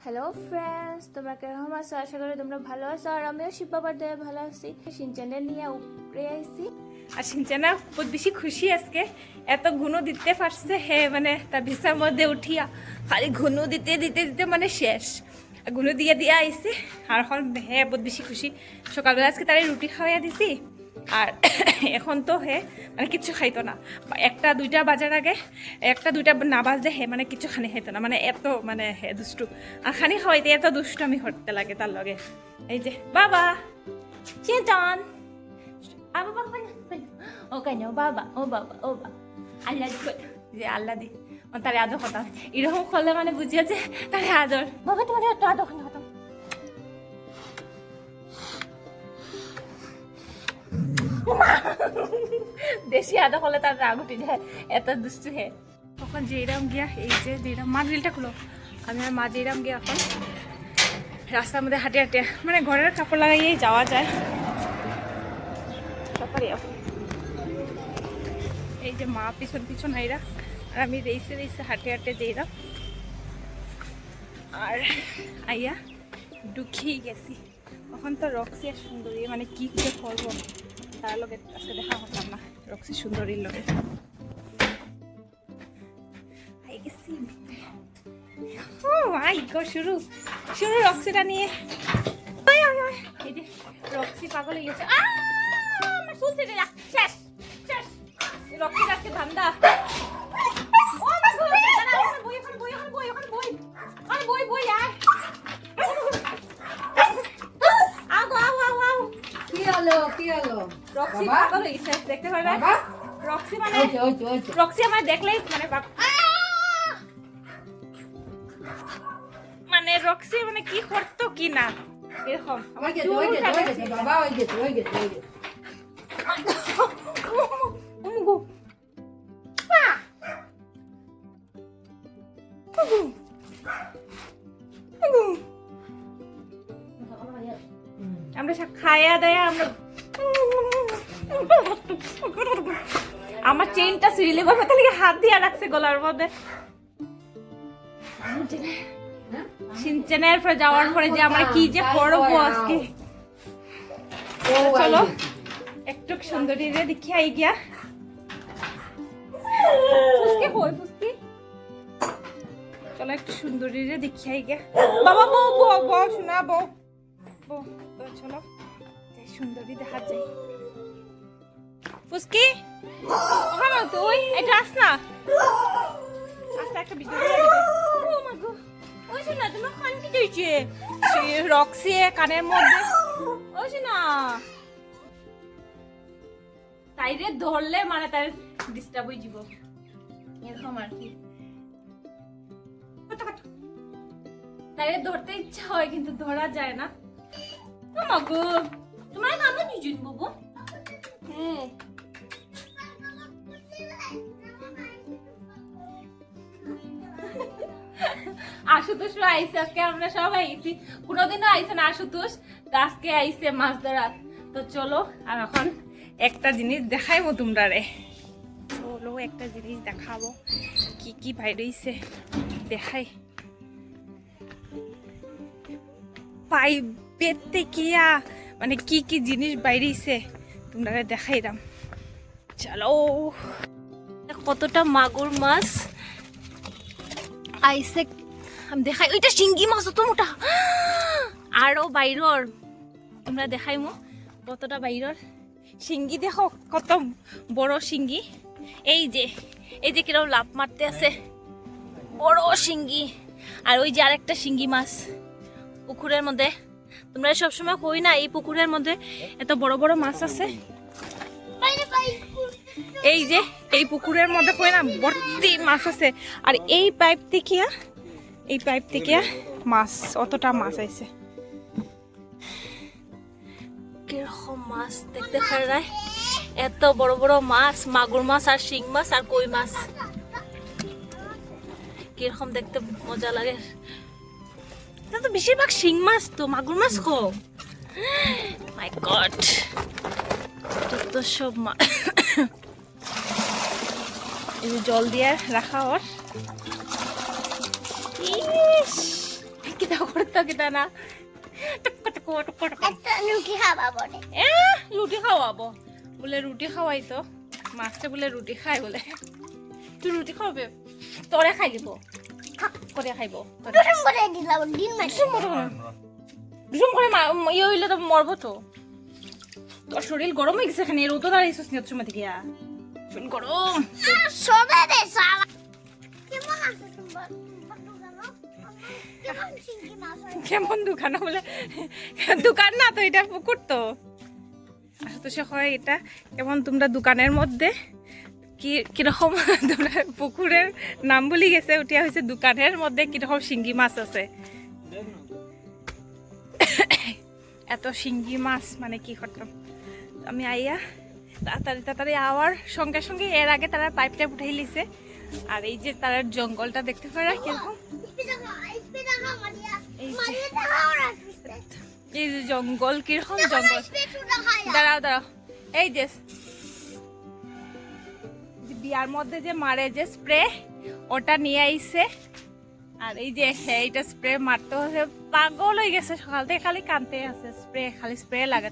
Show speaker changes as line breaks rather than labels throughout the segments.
Hello friends, তোমরা কেরকম আছো? আশা করি তোমরা ভালো আছো। আর আমিও শিব বাবার দয়ে ভালো আছি। সিনচানে নিয়ে উপরে আইছি আর সিনচানা বহুত বেশি খুশি আজকে। এত ঘুনো দিতে পারছে হে, মানে তার ভিসার মধ্যে উঠিয়া খালি ঘুনো দিতে দিতে দিতে মানে শেষ। ঘুনো দিয়ে দিয়ে আইছে আর এখন হে বহুত বেশি খুশি। সকালবেলা আজকে তারে রুটি খাওয়াইয়া দিছি আর এখন তো হে মানে কিচ্ছু খাইতো না। একটা দুইটা বাজার আগে একটা দুইটা না বাজলে হে মানে কিচ্ছু খানি খাইতো না, মানে এত মানে হে দুষ্টু। আর খানি খাওয়াইতে এত দুষ্টু আমি হতে লাগে তার লগে। এই যে বাবা চেতন বাবা ও কেন বাবা ও বাবা ও বাবা আল্লাহ যে আল্লাহ দি তার আদর কথা এরকম করলে মানে বুঝিয়েছে তার আদর। বাবা তোমার এত আদর কথা বেশি আদা হলে তার রাগ উঠে যায়, এত দুষ্টু হে। তখন যেরাম গিয়া এই যে যেরাম মা গ্রিলটা খুলো, আমি আর মা যেরাম গিয়া এখন রাস্তার মধ্যে হাঁটে হাঁটে মানে ঘরের কাপড় লাগাইয়েই যাওয়া যায়। এই যে মা পিছন পিছন আইরা আর আমি রেসে রেসে হাঁটে হাঁটে যেরাম আর আইয়া ঢুকিয়ে গেছি। তখন তো রক্সি আর সুন্দরী মানে কি করে করবো তার লগে আজকে দেখা হতাম না রক্সি সুন্দরীর লগে। শুরু শুরু রক্সিটা নিয়ে এই যে রক্সি পাগল হয়ে গেছে। রক্সির আজকে ধান্দা। রক্সি পাগল হয়ে গেছে, দেখতে পারবে? রক্সি মানে রক্সি আমার দেখলেই মানে রক্সি মানে কি করতো কি না এরকম আমরা খাইয়া দেয়া আমরা আমার চেইনটা সিরিলে বাবা তাহলে হাত দিয়ে রাখছে গলার মধ্যে। সিনচেনের পরে যাওয়ার পরে যে আমরা কি যে করবো আজকে, চলো একটু সুন্দরী রে দেখি আই গিয়া। চলো একটু সুন্দরী রে দেখি আই গিয়া। বাবা বউ বউ বউ শোনা বউ বউ চলো সুন্দরী দেখা যাই। ফুসকি ওখানে তুই এটা আস না, আস্তে একটা ভিডিও ওই শোনা তোমার কান কি দিয়েছে রক্সি কানের মধ্যে ওই শোনা তাইরে ধরলে মানে তার ডিস্টার্ব হয়ে যাব এরকম আর কি। তাইরে ধরতে ইচ্ছা হয় কিন্তু ধরা যায় না। মাগো তোমার কামড় দিয়েছেন বাবু? হ্যাঁ আশুতোষ আইসে আজকে, আমরা সবাই আইসি, কোনোদিনও আইসে না আশুতোষ, আজকে আইসে মাছ ধরার। তো চলো আর এখন একটা জিনিস দেখাইবো তোমরা রে, চলো একটা জিনিস দেখাবো কি কি বাইরেছে দেখাই। পাইপের থেকে মানে কি কি জিনিস বাইরেছে তোমরা দেখাইলাম। চলো কতটা মাগুর মাছ আইসে আমি দেখাই। ওইটা শিঙ্গি মাছ তো মোটা আরো বাইরর, তোমরা দেখাইমো কতটা বাইরর শিঙ্গি। দেখো কত বড় শিঙ্গি, এই যে কিরকম লাভ মারতে আছে বড় শিঙ্গি। আর ওই যে আরেকটা শিঙ্গি মাছ পুকুরের মধ্যে। তোমরা সবসময় কই না এই পুকুরের মধ্যে এত বড় বড় মাছ আছে, এই যে এই পুকুরের মধ্যে কই না ভর্তি মাছ আছে। আর এই পাইপ থেকে মাছ অতটা মাছ আইছে। কিরকম মাছ দেখতে পারায়, এত বড় বড় মাছ, মাগুর মাছ আর শিং মাছ আর কই মাছ, কিরকম দেখতে মজা লাগে। তো বেশিরভাগ শিং মাছ, তো মাগুর মাছ কম। মাই গড তো সব জল দিয়ে রাখা ওর। করতো কিতা না
লুটি খাওয়াবো
রুটি খাওয়াবো বলে রুটি খাওয়াই তো মাছটা বলে রুটি খাই বলে তুই রুটি খাওয়াবে তোরে খাই দিব করে খাইব
দুসম করে দিলাম ডিম মাছ
ভীষণ করে ইয়ে হইলে তো মরবো তো তোর শরীর গরম হয়ে গেছে এখানে রোদ দাঁড়াইছিস নি সময় থেকে শরীর গরম
সবে দে সালা কেমন আছে তোমার কেমন সিঙ্কি মাছ
কেমন দোকান বলে দোকান না তো এটা পুকুর তো আসলে সে হয় এটা কেমন তোমরা দোকানের মধ্যে কি কিরকম তোমরা পুকুরের নাম বলি গেছে ওটা হয়েছে দোকানের মধ্যে কিরকম শিঙ্গি মাছ আছে এত শিঙ্গি মাছ মানে কি করতাম আমি আইয়া তাড়াতাড়ি আওয়ার সঙ্গে সঙ্গে এর আগে তারা পাইপটা উঠাই লিছে আর এই যে তার জঙ্গলটা দেখতে পারা কিরকম এই যে জঙ্গল কিরকম জঙ্গল দাঁড়াও এই যে বিয়ার মধ্যে যে মারে যে স্প্রে ওটা নিয়ে আইছে আর এই যে এইটা স্প্রে মারতে হচ্ছে পাগল হয়ে গেছে সকাল থেকে খালি কানতে আছে স্প্রে খালি স্প্রে লাগে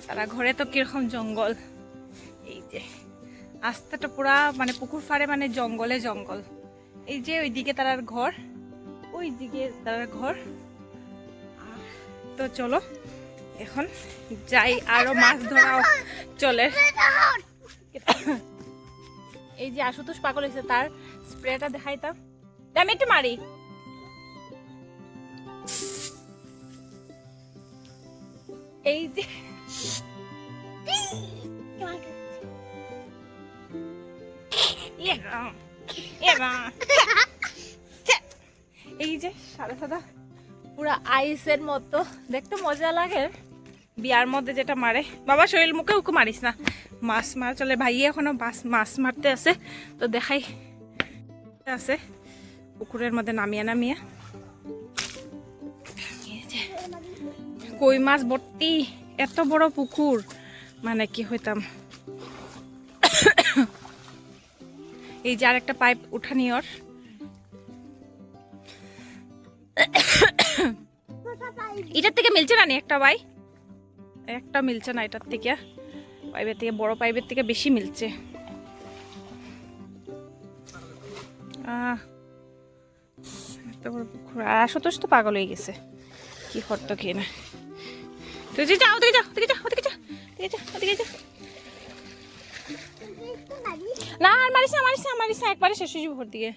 তারা ঘরে তো কিরকম জঙ্গল এই যে আস্তাটা পুরা মানে পুকুর ফাড়ে মানে জঙ্গলে জঙ্গল এই যে ওইদিকে তার ঘর ওই দিকে তার ঘর তো চলো এখন যাই আরো মাছ ধরাও চলে এই যে আশুতোষ পাগল হয়েছে তার স্প্রেটা দেখাইতাম আমি একটু মারি এই যে এই যে সাদা সাদা পুরা আইসের মতো দেখতে মজা লাগে বিয়ার মধ্যে যেটা মারে বাবা শরীর মুখে উকু মারিস না মাছ মারা চলে ভাইয়ে এখনো মাছ মারতে আছে তো দেখাই আছে পুকুরের মধ্যে নামিয়ে কই মাছ ভর্তি এত বড় পুকুর মানে কি হইতাম এই যে আরেকটা পাইপ উঠানি ওর এটার থেকে মিলছে না একটা ভাই একটা মিলছে না এটার থেকে পাইপের থেকে বড় পাইপের থেকে বেশি মিলছে আশুতোষ তো পাগল হয়ে গেছে কি করতো কি না তুই যে যাও ওদিকে যাও ওদিকে যাও ওদিকে যাও ওদিকে যাও না আর মারিস না একবারে শেষ হয়ে যাবো ভোর দিকে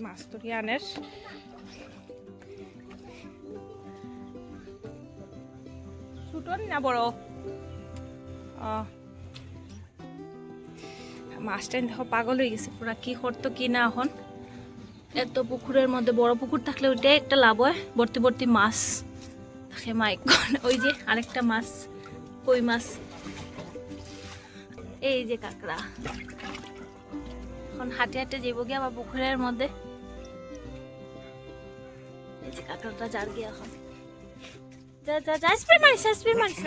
মাছ ধরি আনের ছোট না বড় মাছটা দেখো পাগল হয়ে গেছে পুরা কি করতো কি না এখন এত পুকুরের মধ্যে বড় পুকুর থাকলে ওইটাই একটা লাভ হয় ভর্তি মাছ থাকে মাইক ওই যে আরেকটা মাছ কই মাছ এই যে কাঁকড়া এখন হাঁটে যাবো গিয়ে আবার পুকুরের মধ্যে এই যে কাঁকড়াটা যার গিয়ে এখন যা স্প্রে মারিস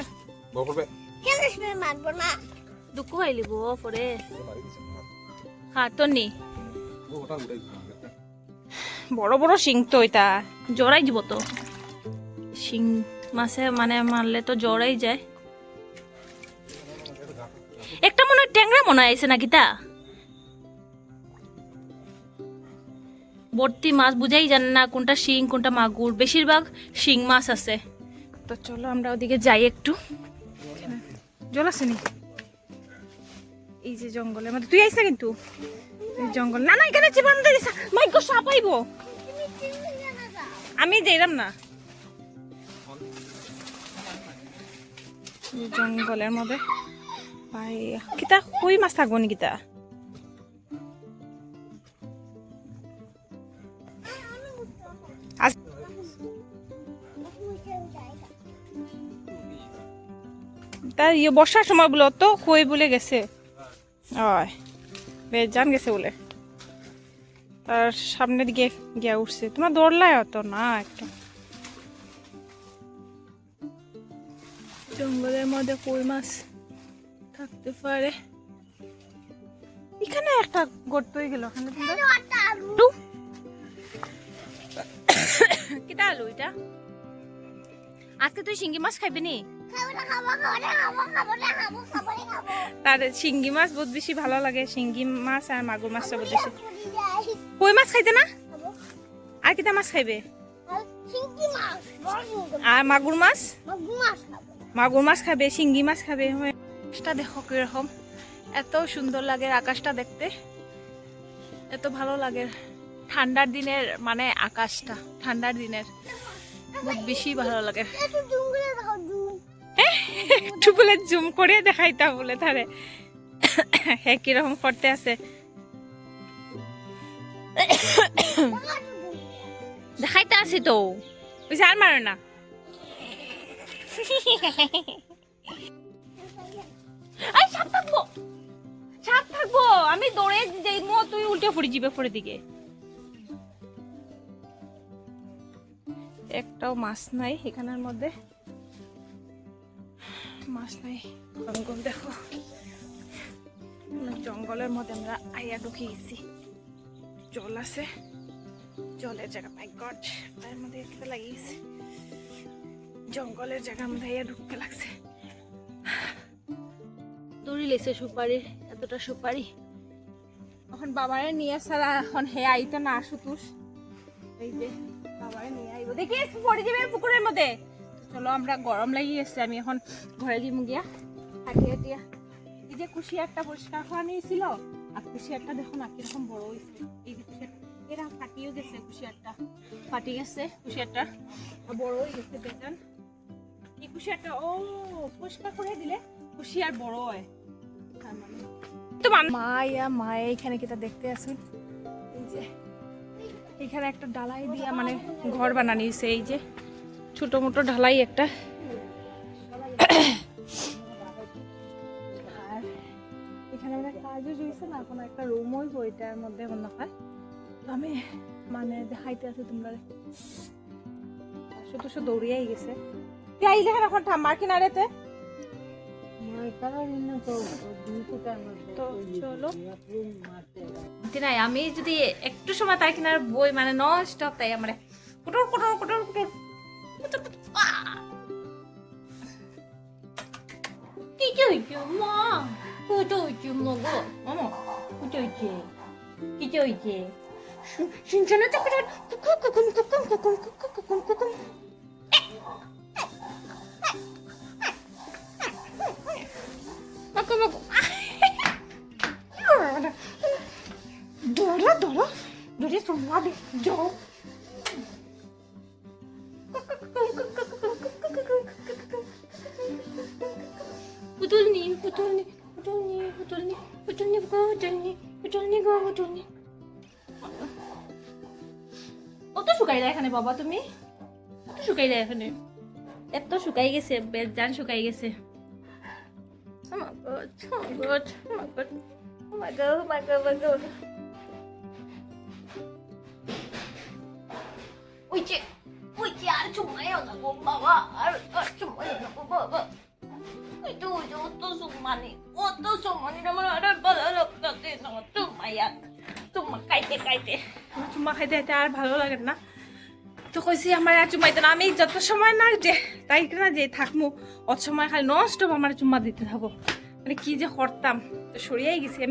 না দুঃখ হইলিব পরে হাতনি বড় বড় শিং তো ওইটা জড়াই দিব তো শিং মাছে মানে মারলে তো জড়াই যায় একটা মনে হয় ট্যাংরা মনে আছে নাকি তা ভর্তি মাছ বুঝাই জানে না কোনটা শিং কোনটা মাগুর বেশিরভাগ শিং মাছ আছে তো চলো আমরা ওদিকে যাই একটু জল আছে নি এই যে জঙ্গলের মধ্যে তুই আইসা কিন্তু জঙ্গল না এখানে চিবান দিস মাইক গো সাপ আইবো আমি যাইলাম না জঙ্গলের মধ্যে ভাই কিতা কই মাছ থাকবো নি কিতা তার ইয়ে বর্ষার সময় বলে তো কই বলে গেছে বেজান গেছে বলে তার সামনের দিকে গিয়া উঠছে তোমার দৌড়লায় অত না একটা জঙ্গলের মধ্যে কই মাছ থাকতে পারে এখানে একটা গর্ত হয়ে গেল কিটা আলু এটা আজকে তুই শিঙ্গি মাছ খাইবি নি তার শিঙ্গি মাছ বহুত বেশি ভালো লাগে শিঙ্গি মাছ আর মাগুর মাছটা বহুত বেশি কই মাছ খাইতে না আর কিটা মাছ খাইবে আর মাগুর মাছ খাবে শিঙ্গি মাছ খাবে আকাশটা দেখো কিরকম এত সুন্দর লাগে আকাশটা দেখতে এত ভালো লাগে ঠান্ডার দিনের মানে আকাশটা ঠান্ডার দিনের বহুত বেশি ভালো লাগে একটু বলে জুম করে দেখাইতা বলে তারে হ্যাঁ কিরকম করতে আছে দেখাইতে আছি তো ওই আর মারে না সাপ থাকবো আমি দৌড়ে যাইবো তুই উল্টে পড়ে যাবে পরে দিকে একটাও মাছ নাই এখানের মধ্যে মাছ নাই জঙ্গল দেখো জঙ্গলের মধ্যে আমরা আইয়া ঢুকে গেছি জল আছে জলের জায়গা মাই গড পায়ের মধ্যে খেতে লাগিয়েছে জঙ্গলের জায়গার মধ্যে আইয়া ঢুকতে লাগছে দড়ি লেছে সুপারির এতটা সুপারি এখন বাবারে নিয়ে সারা এখন হে আইতো না সুতুষ এই যে বাবারে নিয়ে আইবো দেখি পড়ে যাবে পুকুরের মধ্যে চলো আমরা গরম লাগিয়ে এসছি আমি এখন ঘরে যাবো গিয়া হাঁটিয়া হাঁটিয়া এই যে কুশিয়ারটা পরিষ্কার করা নিয়েছিল আর কুশিয়ারটা দেখো না কিরকম বড় হয়েছে এই যে এরা ফাটিও গেছে কুশিয়ারটা ফাটি গেছে কুশিয়ারটা বড় হয়ে গেছে দেখেন এই কুশিয়ারটা ও পরিষ্কার করে দিলে কুশিয়ার বড় হয় তো মা এখানে কিটা দেখতে আসুন এই যে এখানে একটা ঢালাই দিয়া মানে ঘর বানানো হয়েছে এই যে ছোট মোটো ঢালাই একটা আর এখানে মানে কাজও রয়েছে না কোনো একটা রুম হইব এটার মধ্যে মনে হয় আমি মানে দেখাইতে আছে তোমরা শুধু শুধু দৌড়িয়াই গেছে যাই দেখেন এখন ঠাম্মার কিনারেতে তো চলো নাই আমি যদি একটু সময় তার কিনার বই মানে নষ্ট তাই আমার কুটর কুটর কুটর কুটর কি হয়েছে মা কুটো হয়েছে মগো মামা কুটো হয়েছে কি হয়েছে শুনছো না তো কুকুম কুকুম কুকুম কুকুম কুকুম কুকুম Dora from what Joe. Putulni. কত শুকাই যায় এখানে বাবা তুমি কত শুকাই যায় এখানে এত শুকাই গেছে বেজান শুকাই গেছে Oh my god. Ui chị, আর চুমাইও না গো বাবা আর চুমাইও না গো বাবা ওই তো অত সুমানি আমার আর ভালো লাগতে না চুমা খাইতে আর ভালো লাগে না তো কইছি আমার আর চুমাইতে না আমি যত সময় না যে তাই না যে থাকমু অত সময় খালি নষ্ট আমার চুমা দিতে থাকবো মানে কি যে করতাম তো সরিয়াই গেছি আমি